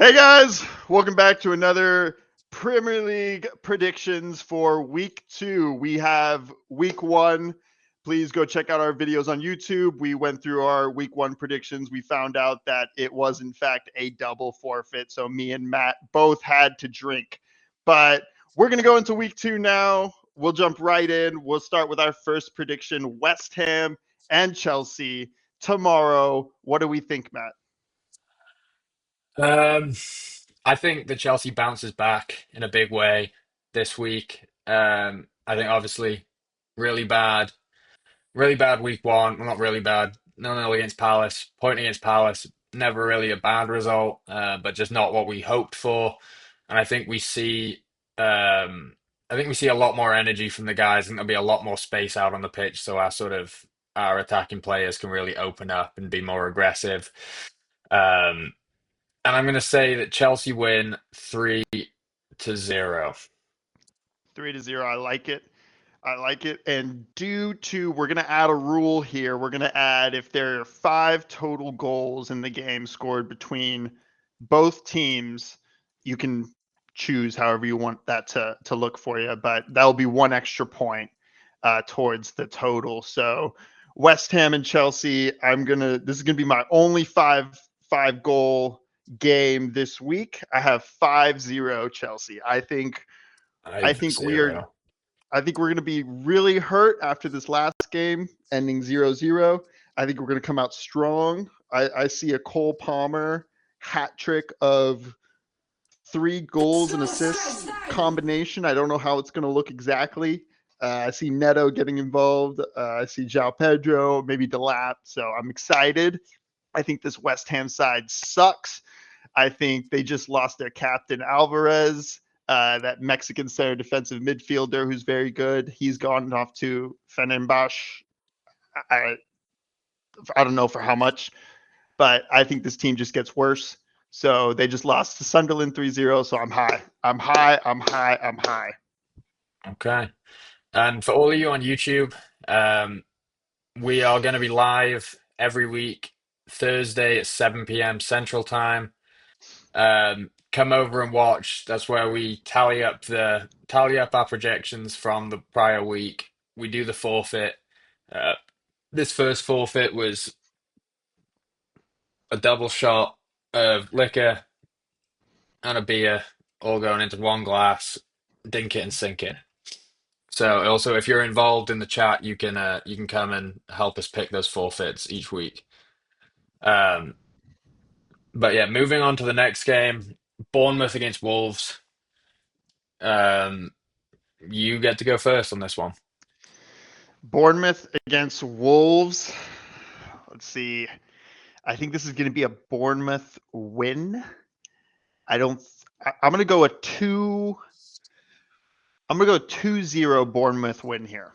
Hey guys, welcome back to another Premier League predictions for week 2. We have week 1. Please go check out our videos on YouTube. We went through our week 1 predictions. We found out that it was in fact a double forfeit. So me and Matt both had to drink. But we're going to go into week 2 now. We'll jump right in. We'll start with our first prediction, West Ham and Chelsea tomorrow. What do we think, Matt? Um, I think the Chelsea bounces back in a big way this week. I think obviously really bad, really bad week one. Well, not really bad. 0-0 against Palace, point against Palace. Never really a bad result, but just not what we hoped for. And um, I think we see a lot more energy from the guys, and there'll be a lot more space out on the pitch, so our attacking players can really open up and be more aggressive. Um, and I'm going to say that Chelsea win 3-0. 3-0. I like it. I like it. And due to, we're going to add a rule here. We're going to add if there are 5 total goals in the game scored between both teams, you can choose however you want that to look for you. But that'll be one extra point towards the total. So West Ham and Chelsea, this is going to be my only five goal game this week. I have 5-0 Chelsea. I think we are 5-0. I think we're going to be really hurt after this last game ending 0-0. I think we're going to come out strong. I see a Cole Palmer hat trick of 3 goals and assists combination. I don't know how it's going to look exactly. I see Neto getting involved. I see João Pedro, maybe Delap. So I'm excited. I think this West Ham side sucks. I think they just lost their captain Alvarez, that Mexican center defensive midfielder who's very good. He's gone off to Fenerbahce. I I don't know for how much, but I think this team just gets worse. So they just lost to Sunderland 3-0. So I'm high. I'm high. I'm high. I'm high. Okay. And for all of you on YouTube, um, we are going to be live every week, Thursday at 7 p.m. Central Time. Come over and watch. That's where we tally up our projections from the prior week. We do the forfeit. Uh, this first forfeit was a double shot of liquor and a beer all going into one glass, dink it and sink it. So also, if you're involved in the chat, you can come and help us pick those forfeits each week. Um, but yeah, moving on to the next game, Bournemouth against Wolves. Um, you get to go first on this one. Bournemouth against Wolves. Let's see. I think this is going to be a Bournemouth win. I don't. I'm going to go a two. I'm going to go 2-0 Bournemouth win here.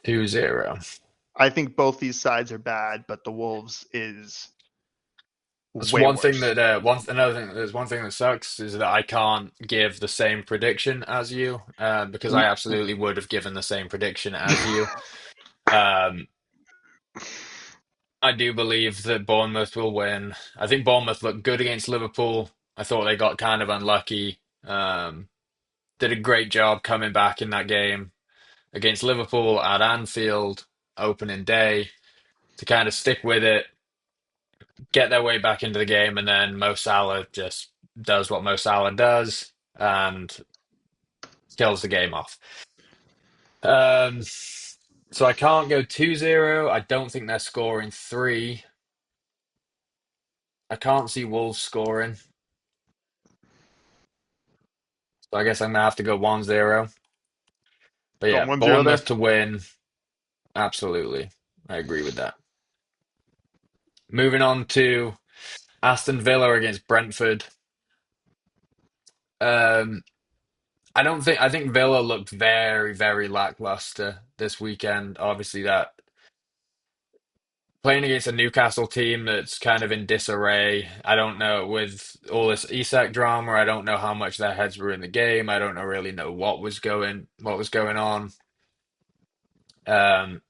2-0. I think both these sides are bad, but the Wolves is That's way one thing worse. that another thing. There's one thing that sucks is that I can't give the same prediction as you, because I absolutely would have given the same prediction as you. Um, I do believe that Bournemouth will win. I think Bournemouth looked good against Liverpool. I thought they got kind of unlucky. Did a great job coming back in that game against Liverpool at Anfield opening day to kind of stick with it, get their way back into the game, and then Mo Salah just does what Mo Salah does and kills the game off. Um, so I can't go 2-0. I don't think they're scoring three. I can't see Wolves scoring. So I guess I'm gonna have to go 1-0. But Going yeah, 1-0 there. Bournemouth to win. Absolutely. I agree with that. Moving on to Aston Villa against Brentford. Um, I think Villa looked very, very lackluster this weekend. Obviously, that playing against a Newcastle team that's kind of in disarray. I don't know with all this Isak drama. I don't know how much their heads were in the game. I don't know really know what was going on. Um,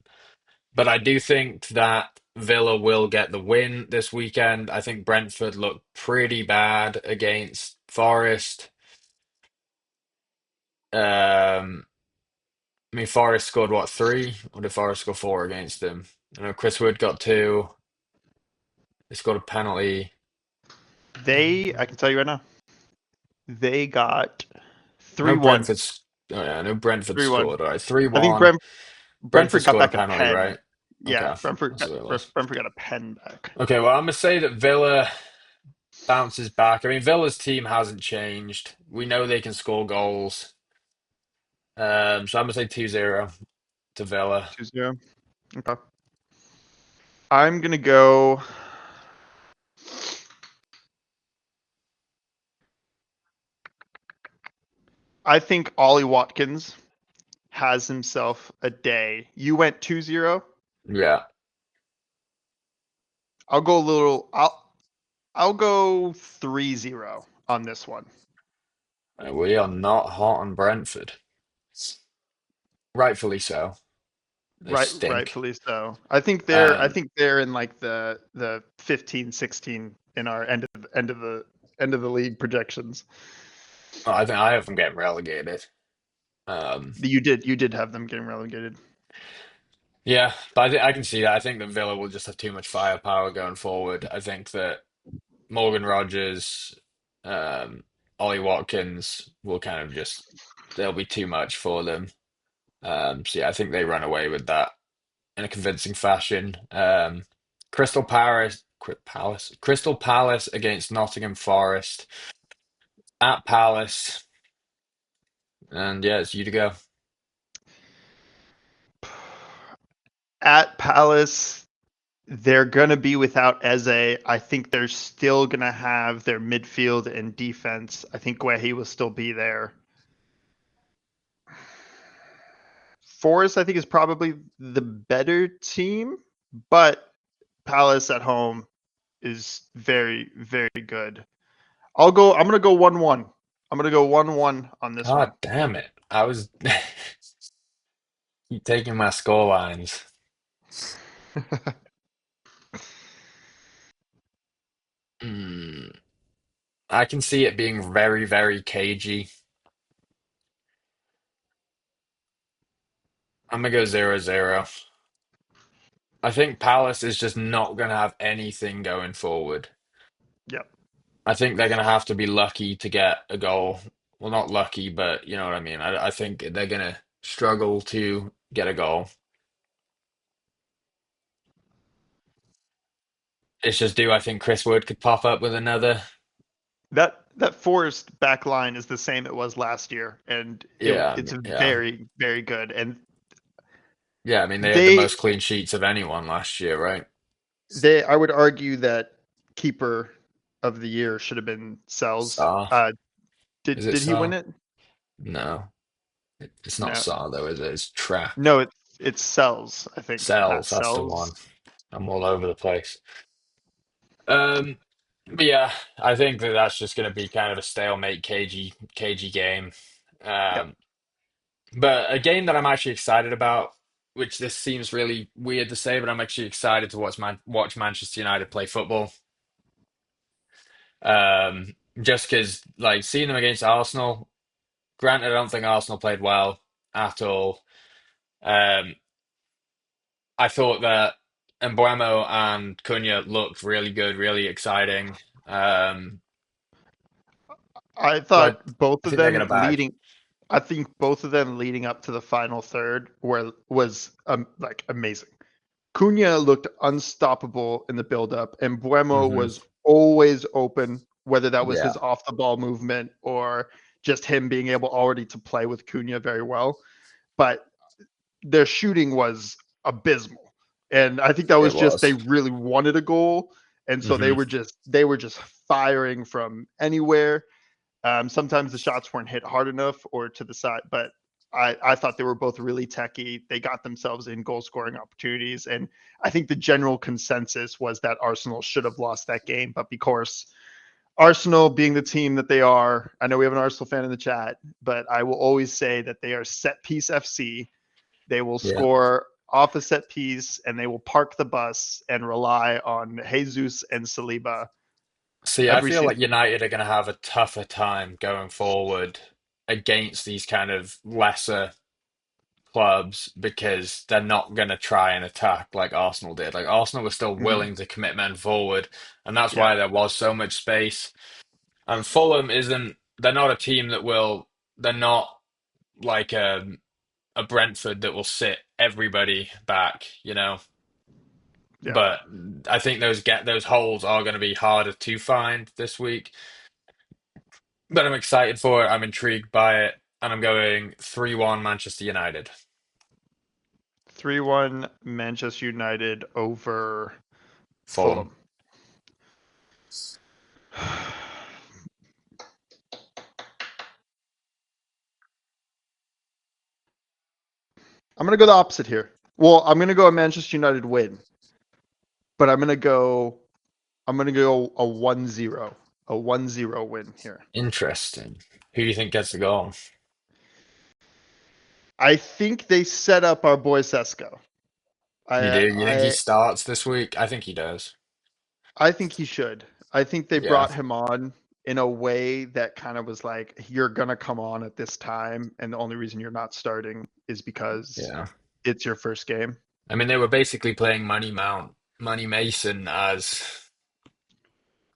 but I do think that Villa will get the win this weekend. I think Brentford looked pretty bad against Forest. I mean, Forest scored what, three? Or did Forest score four against them? I know Chris Wood got two. They scored a penalty. I can tell you right now, they got I know 3-1. Brentford's. Oh yeah, I know Brentford 3-1. scored. All right, three I think one. Brentford Brentford got scored a back a penalty, pen. right? Yeah, Okay, that's what it was. Brentford got a pen back. Okay, well, I'm gonna say that Villa bounces back. I mean, Villa's team hasn't changed. We know they can score goals. So I'm gonna say 2-0 to Villa. 2-0. Okay. I'm gonna go. I think Ollie Watkins has himself a day. You went 2-0. Yeah, I'll go a little. I'll go 3-0 on this one. we are not hot on Brentford. Rightfully so. They stink. Rightfully so. I Um, think they're in like the 15, 16 in our end of the league projections. I think I have them getting relegated. Um, You did have them getting relegated. yeah, but I can see that. I think that Villa will just have too much firepower going forward. I think that Morgan Rogers, um, Ollie Watkins will kind of just they'll be too much for them. So yeah, I think they run away with that in a convincing fashion. Crystal Palace against Nottingham Forest at Palace, and yeah, it's you to go. At Palace, they're going to be without Eze. I think they're still going to have their midfield and defense. I think Guehi will still be there. Forest, I think, is probably the better team, but Palace at home is very, very good. I'm going to go 1-1. I'm going to go 1-1 on this God one. damn it! I was keep taking my score lines. Hmm. I can see it being very, very cagey. I'm gonna go 0-0. I think Palace is just not gonna have anything going forward. Yep. I think they're gonna have to be lucky to get a goal. Well, not lucky, but you know what I mean. I think they're gonna struggle to get a goal. It's just do I think Chris Wood could pop up with another? That Forest back line is the same it was last year, and Yeah, it's yeah, very, very good. And yeah. I mean, they had the they most clean sheets of anyone last year, right? I would argue that keeper of the year should have been Sells. Saw. Is it Did he win Saw? it? No, it's not No, Saw though, is it? It's Trapp. no, it's Sells. I think Matt Cells, that's the one. Sells. I'm all over the place. Um, but yeah, I think that that's just going to be kind of a stalemate, cagey game. Yep. Um, but a game that I'm actually excited about, which this seems really weird to say, but I'm actually excited to watch Manchester United play football. Just because, like, seeing them against Arsenal. Granted, I don't think Arsenal played well at all. Um, I thought that Embuemo and Cunha looked really good, really exciting. I But thought both I of think they're going them to bag. leading. I think both of them leading up to the final third was like amazing. Cunha looked unstoppable in the build-up, and Buemo Hmm. was always open, whether that was Yeah, his off-the-ball movement or just him being able already to play with Cunha very well. But their shooting was abysmal, and I think that it was just they was. really wanted a goal, and so Hmm. they were just firing from anywhere. Sometimes the shots weren't hit hard enough or to the side, but I thought they were both really techy. They got themselves in goal scoring opportunities. And I think the general consensus was that Arsenal should have lost that game. But because Arsenal being the team that they are, I know we have an Arsenal fan in the chat, but I will always say that they are set piece FC. They will Yeah. score off a set piece, and they will park the bus and rely on Jesus and Saliba See, I every feel like season. United are going to have a tougher time going forward against these kind of lesser clubs because they're not going to try and attack like Arsenal did. Like Arsenal was still Mhm. willing to commit men forward, and that's Yeah, why there was so much space. And Fulham isn't, they're not a team that will, they're not like a Brentford that will sit everybody back, you know. yeah. But I think those holes are going to be harder to find this week. But I'm excited for it. I'm intrigued by it, and I'm going 3-1 Manchester United. 3-1 Manchester United over Fulham. Fulham. I'm gonna go the opposite here. Well, I'm gonna go a Manchester United win, but I'm gonna go a 1-0, a 1-0 win here. Interesting. Who do you think gets the goal? I think they set up our boy Sesko. You I do? You think he I starts this week? I think he does. I think he should. I think they Yeah. brought him on in a way that kind of was like, you're gonna come on at this time, and the only reason you're not starting is because Yeah. it's your first game. I mean, they were basically playing Money Mason as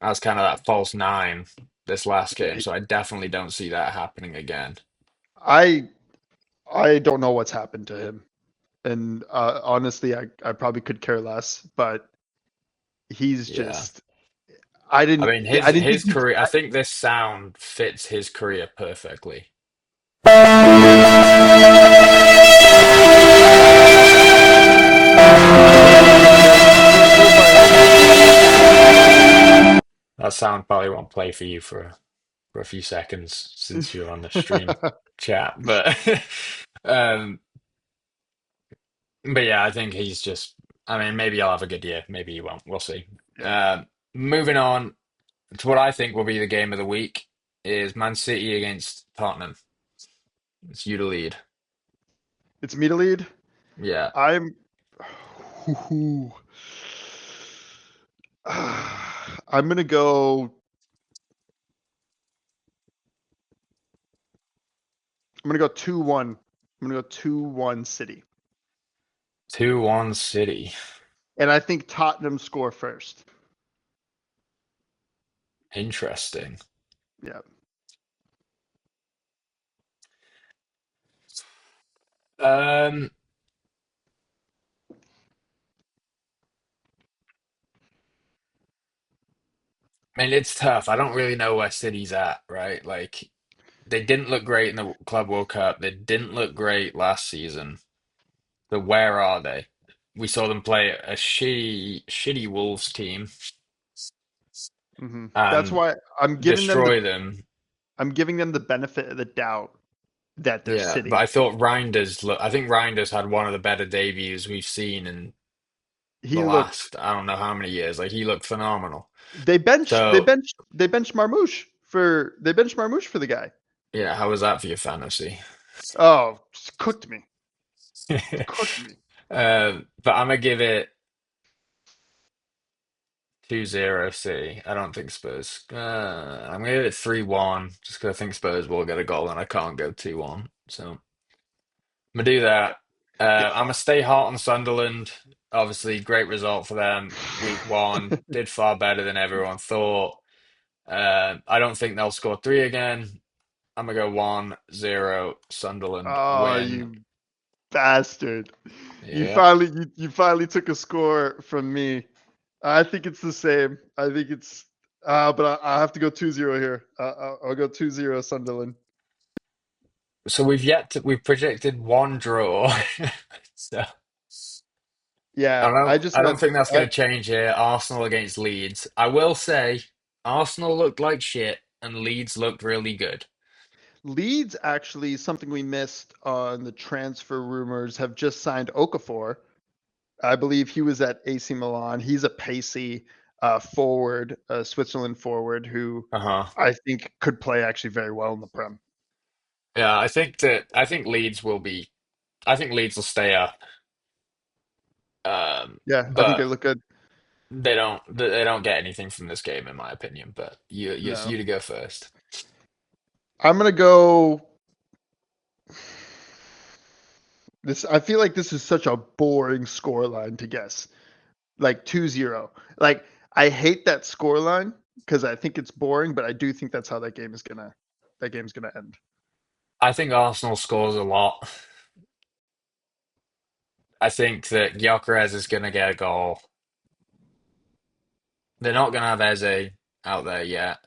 kind of that false nine this last game. So I definitely don't see that happening again. I I don't know what's happened to him, and honestly, I probably could care less. But he's Yeah. just I I didn't mean, I his didn't think his he. career, I think this sound fits his career perfectly. We'll find out. That sound probably won't play for you for a few seconds since you're on the stream chat, but um, but yeah, I think he's just. I mean, maybe I'll have a good year, maybe he won't. We'll see. Yeah, Moving on to what I think will be the game of the week is Man City against Tottenham. It's you to lead. it's me to lead. Yeah, I'm. I'm gonna go. I'm gonna go 2-1. I'm gonna go 2-1 City, 2-1 City. and I think Tottenham score first. Interesting. Yeah, Um, I mean, it's tough. I don't really know where City's at, right? Like, they didn't look great in the Club World Cup. They didn't look great last season. So where are they? We saw them play a shitty Wolves team that's and why I'm giving them the destroy them. I'm giving them the benefit of the doubt that they're Yeah, but City. I thought Reinders look. I think Reinders had one of the better debuts we've seen in the He looked. last I don't know how many years. Like he looked phenomenal. They benched. They So benched. They benched Marmouche for. They benched Marmouche for the guy. yeah, how was that for your fantasy? Oh, just cooked me. Cooked me. But I'm gonna give it 2-0 City. I don't think Spurs. I'm gonna give it 3-1 just because I think Spurs will get a goal and I can't go 2-1. So I'm gonna do that. Yeah. I'm gonna stay hot on Sunderland. Obviously, great result for them. Week one did far better than everyone thought. I don't think they'll score three again. I'm gonna go 1-0 Sunderland Oh, win. you bastard! You Yeah. finally you finally took a score from me. I think it's the same. I think it's. But I have to go 2-0 here. I'll go 2-0 Sunderland. So we've projected one draw. So Yeah, I just I don't went. think that's I, going to change here. Arsenal against Leeds. I will say Arsenal looked like shit and Leeds looked really good. Leeds actually something we missed on the transfer rumors have just signed Okafor. I believe he was at AC Milan. He's a pacey forward, Switzerland forward who Uh-huh. I think could play actually very well in the Prem. Yeah, I think Leeds will stay up. Yeah, I think they But look good. they don't get anything from this game, in my opinion. But No. you to go first. I'm gonna go this. I feel like this is such a boring score line to guess. Like 2-0. Like I hate that score line because I think it's boring, but I do think that's how that game's gonna end. I think Arsenal scores a lot. I think that Gyökeres is going to get a goal. They're not going to have Eze out there yet.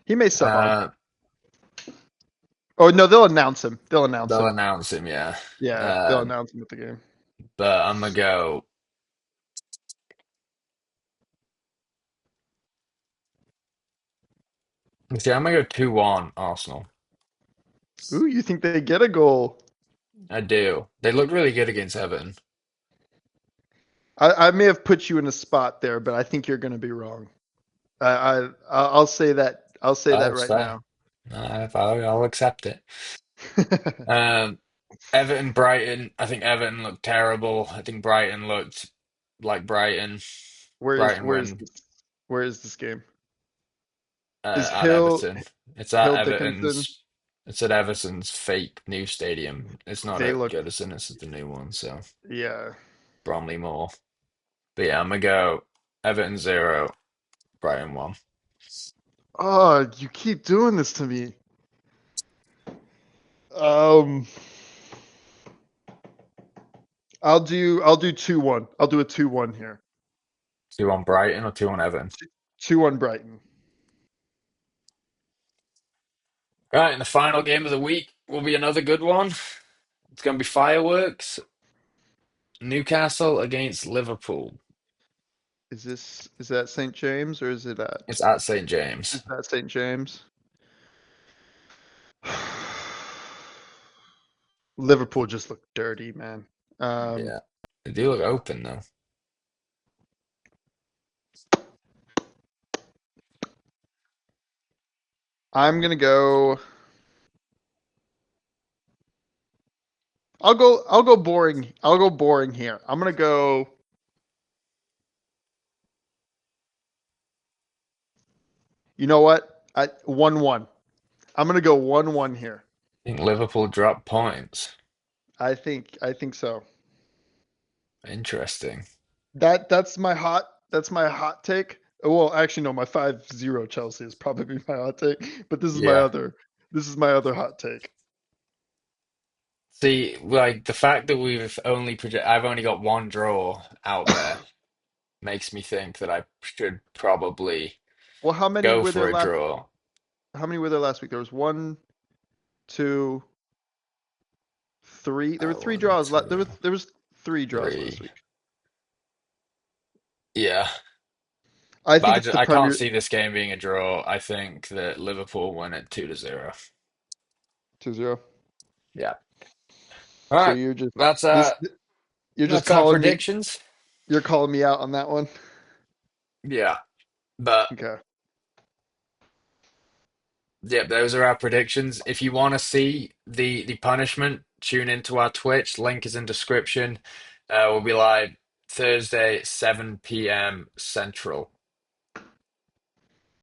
He may sub on. Uh, Oh no, they'll announce him. They'll announce they'll him. announce him, yeah. Yeah, they'll Um, announce him at the game. but I'm gonna go. See, I'm gonna go 2-1 Arsenal. Ooh, you think they get a goal? I do. They look really good against Everton. I may have put you in a spot there, but I think you're gonna be wrong. I'll say that. I'll say Oh, that it's right fair. now. I'll accept it. Um, Everton, Brighton. I think Everton looked terrible. I think Brighton looked like Brighton. Brighton Where's win this? Where is this game? Is at Everton. It's at Hill Dickinson? Everton's. It's at Everton's fake new stadium. It's not They at look, Goodison. It's at the new one. So yeah. Bromley Moor. But yeah, I'm gonna go Everton 0, Brighton 1. Oh, you keep doing this to me. Um, I'll do 2-1. I'll do a 2-1 here. 2-1 Brighton or 2-1 Everton? 2-1 Brighton. Right, and the final game of the week will be another good one. It's going to be fireworks. Newcastle against Liverpool. Is that St. James or It's at St. is James. that St. James? Liverpool just looked dirty, man. Um, Yeah. They do look open though. I'm gonna go. I'll go boring. I'll go boring here. I'm gonna go. You know what? 1-1. I'm gonna go 1-1 here. I think Liverpool drop points. I think so. Interesting. That's my hot take. Well, actually no, my 5-0 Chelsea is probably my hot take, but Yeah. this is my other hot take. See, like the fact that I've only got one draw out there makes me think that I should probably Well, go for a draw. how many were there last week? There was one, two, three. There were three One, draws. two, There was three draws last three. week. Yeah. I But think it's the I can't Premier see this game being a draw. I think that Liverpool win it 2-0. 2-0. Yeah. All So right. That's this you're just that's our calling me predictions. you're calling me out on that one. Yeah. But Okay. yeah, those are our predictions. If you want to see the punishment, tune into our Twitch. Link is in description. We'll be live Thursday, 7 p.m. Central.